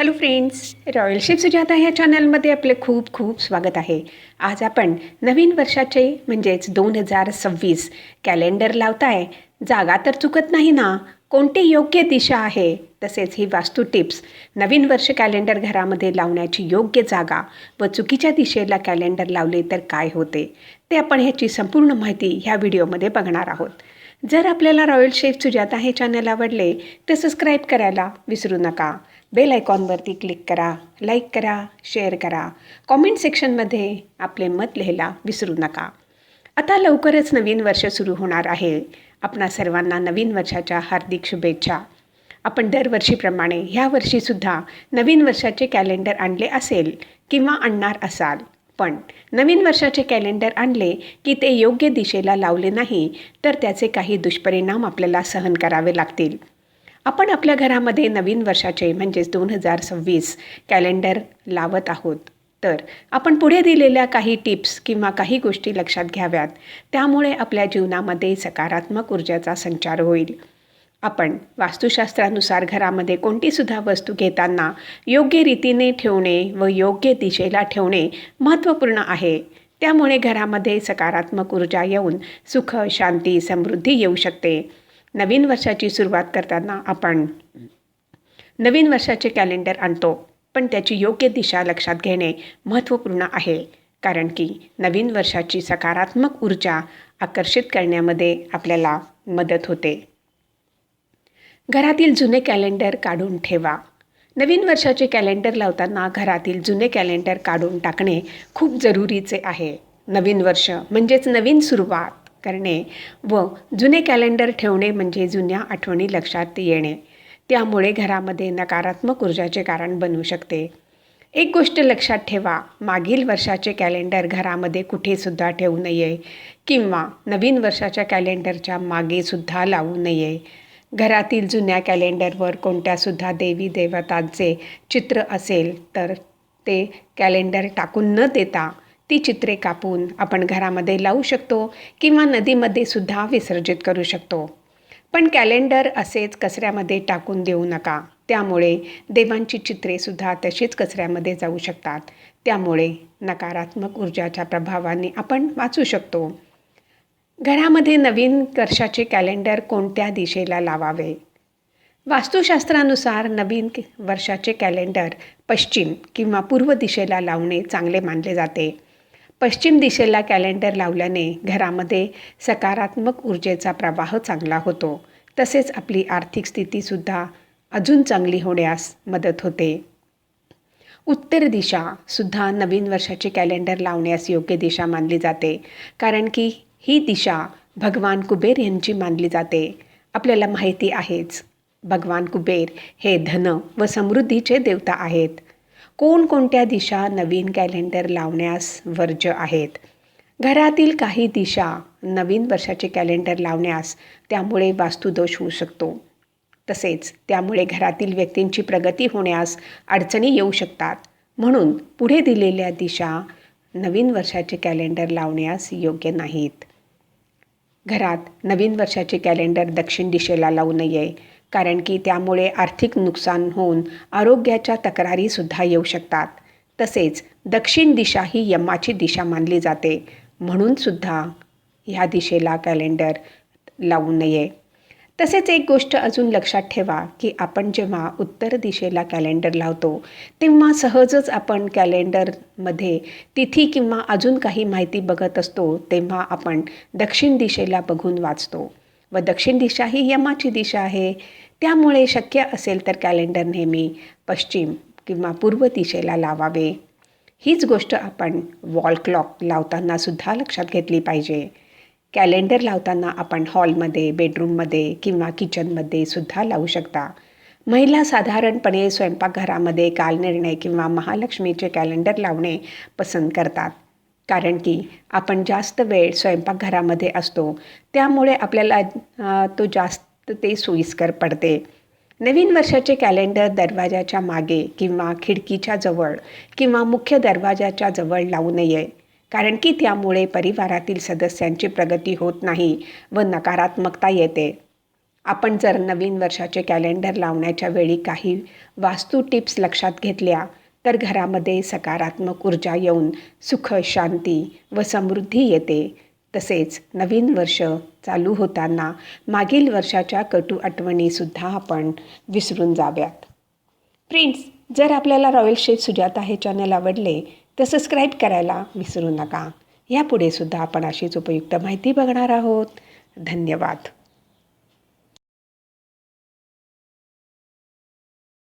Hello friends, royal chef Sujata ह्या चॅनलमध्ये आपले खूप खूप स्वागत आहे. आज आपण नवीन वर्षाचे म्हणजेच 2026 कॅलेंडर लावताय. जागा तर चुकत नाही ना? कोणती योग्य दिशा आहे? तसेच ही वास्तू टिप्स, नवीन वर्ष कॅलेंडर घरामध्ये लावण्याची योग्य जागा व चुकीच्या दिशेला कॅलेंडर लावले तर काय होते, ते आपण ह्याची संपूर्ण माहिती ह्या व्हिडिओमध्ये बघणार आहोत. जर आपल्याला रॉयल शेफ सुजाता हे चॅनल आवडले तर सबस्क्राईब करायला विसरू नका. बेल आयकॉनवरती क्लिक करा, लाईक करा, शेअर करा, कॉमेंट सेक्शनमध्ये आपले मत लिहायला विसरू नका. आता लवकरच नवीन वर्ष सुरू होणार आहे. आपणा सर्वांना नवीन वर्षाच्या हार्दिक शुभेच्छा. आपण दरवर्षीप्रमाणे ह्या वर्षीसुद्धा नवीन वर्षाचे कॅलेंडर आणले असेल किंवा आणणार असाल. पण नवीन वर्षाचे कॅलेंडर आणले की ते योग्य दिशेला लावले नाही तर त्याचे काही दुष्परिणाम आपल्याला सहन करावे लागतील. आपण आपल्या घरामध्ये नवीन वर्षाचे म्हणजेच 2026 कॅलेंडर लावत आहोत. तर आपण पुढे दिलेल्या काही टिप्स किंवा काही गोष्टी लक्षात घ्याव्यात. त्यामुळे आपल्या जीवनामध्ये सकारात्मक ऊर्जाचा संचार होईल. आपण वास्तुशास्त्रानुसार घरामध्ये कोणतीसुद्धा वस्तू घेताना योग्य रीतीने ठेवणे व योग्य दिशेला ठेवणे महत्त्वपूर्ण आहे. त्यामुळे घरामध्ये सकारात्मक ऊर्जा येऊन सुख, शांती, समृद्धी येऊ शकते. नवीन वर्षाची सुरुवात करताना आपण नवीन वर्षाचे कॅलेंडर आणतो, पण त्याची योग्य दिशा लक्षात घेणे महत्त्वपूर्ण आहे. कारण की नवीन वर्षाची सकारात्मक ऊर्जा आकर्षित करण्यामध्ये आपल्याला मदत होते. घरातील जुने कॅलेंडर काढून ठेवा. नवीन वर्षाचे कॅलेंडर लावताना घरातील जुने कॅलेंडर काढून टाकणे खूप जरुरीचे आहे. नवीन वर्ष म्हणजेच नवीन सुरुवात करणे व जुने कॅलेंडर ठेवणे म्हणजे जुन्या आठवणी लक्षात येणे. त्यामुळे घरामध्ये नकारात्मक ऊर्जाचे कारण बनू शकते. एक गोष्ट लक्षात ठेवा, मागील वर्षाचे कॅलेंडर घरामध्ये कुठेसुद्धा ठेवू नये किंवा नवीन वर्षाच्या कॅलेंडरच्या मागेसुद्धा लावू नये. घरातील जुन्या कॅलेंडरवर कोणत्यासुद्धा देवी देवतांचे चित्र असेल तर ते कॅलेंडर टाकून न देता ती चित्रे कापून आपण घरामध्ये लावू शकतो किंवा नदीमध्ये सुद्धा विसर्जित करू शकतो. पण कॅलेंडर असेच कचऱ्यामध्ये टाकून देऊ नका. त्यामुळे देवांची चित्रेसुद्धा तशीच कचऱ्यामध्ये जाऊ शकतात. त्यामुळे नकारात्मक ऊर्जाच्या प्रभावाने आपण वाचू शकतो. घरामध्ये नवीन वर्षाचे कॅलेंडर कोणत्या दिशेला लावावे? वास्तुशास्त्रानुसार नवीन वर्षाचे कॅलेंडर पश्चिम किंवा पूर्व दिशेला लावणे चांगले मानले जाते. पश्चिम दिशेला कॅलेंडर लावल्याने घरामध्ये सकारात्मक ऊर्जेचा प्रवाह चांगला होतो. तसेच आपली आर्थिक स्थितीसुद्धा अजून चांगली होण्यास मदत होते. उत्तर दिशासुद्धा नवीन वर्षाचे कॅलेंडर लावण्यास योग्य दिशा मानली जाते. कारण की ही दिशा भगवान कुबेर यांची मानली जाते. आपल्याला माहिती आहेच, भगवान कुबेर हे धन व समृद्धीचे देवता आहेत. कोणकोणत्या दिशा नवीन कॅलेंडर लावण्यास वर्ज्य आहेत? घरातील काही दिशा नवीन वर्षाचे कॅलेंडर लावण्यास त्यामुळे वास्तुदोष होऊ शकतो. तसेच त्यामुळे घरातील व्यक्तींची प्रगती होण्यास अडचणी येऊ शकतात. म्हणून पुढे दिलेल्या दिशा नवीन वर्षाचे कॅलेंडर लावण्यास योग्य नाहीत. घरात नवीन वर्षाचे कॅलेंडर दक्षिण दिशेला लावू नये. कारण की त्यामुळे आर्थिक नुकसान होऊन आरोग्याच्या तक्रारीसुद्धा येऊ शकतात. तसेच दक्षिण दिशा ही यमाची दिशा मानली जाते. म्हणूनसुद्धा ह्या दिशेला कॅलेंडर लावू नये. तसेच एक गोष्ट अजून लक्षात ठेवा की आपण जेव्हा उत्तर दिशेला कॅलेंडर लावतो तेव्हा सहजच आपण कॅलेंडरमध्ये तिथी किंवा अजून काही माहिती बघत असतो तेव्हा आपण दक्षिण दिशेला बघून वाचतो व दक्षिण दिशा ही यमाची दिशा आहे. त्यामुळे शक्य असेल तर कॅलेंडर नेहमी पश्चिम किंवा पूर्व दिशेला लावावे. हीच गोष्ट आपण वॉल क्लॉक लावताना सुद्धा लक्षात घेतली पाहिजे. कॅलेंडर लावताना आपण हॉलमध्ये, बेडरूममध्ये किंवा किचनमध्ये सुद्धा लावू शकता. महिला साधारणपणे स्वयंपाकघरामध्ये कालनिर्णय किंवा महालक्ष्मीचे कॅलेंडर लावणे पसंत करतात. कारण की आपण जास्त वेळ स्वयंपाकघरामध्ये असतो. त्यामुळे आपल्याला तो जास्त ते सोयीस्कर पडते. नवीन वर्षाचे कॅलेंडर दरवाजाच्या मागे किंवा खिडकीच्या जवळ किंवा मुख्य दरवाजाच्या जवळ लावू नये. कारण की त्यामुळे परिवारातील सदस्यांची प्रगती होत नाही व नकारात्मकता येते. आपण जर नवीन वर्षाचे कॅलेंडर लावण्याच्या वेळी काही वास्तू टिप्स लक्षात घेतल्या तर घरामध्ये सकारात्मक ऊर्जा येऊन सुख, शांती व समृद्धी येते. तसेच नवीन वर्ष चालू होताना मागील वर्षाच्या कटू आठवणीसुद्धा आपण विसरून जाव्यात. फ्रेंड्स, जर आपल्याला रॉयल शेफ सुजाता हे चॅनल आवडले तर सबस्क्राईब करायला विसरू नका. यापुढे सुद्धा आपण अशीच उपयुक्त माहिती बघणार आहोत. धन्यवाद.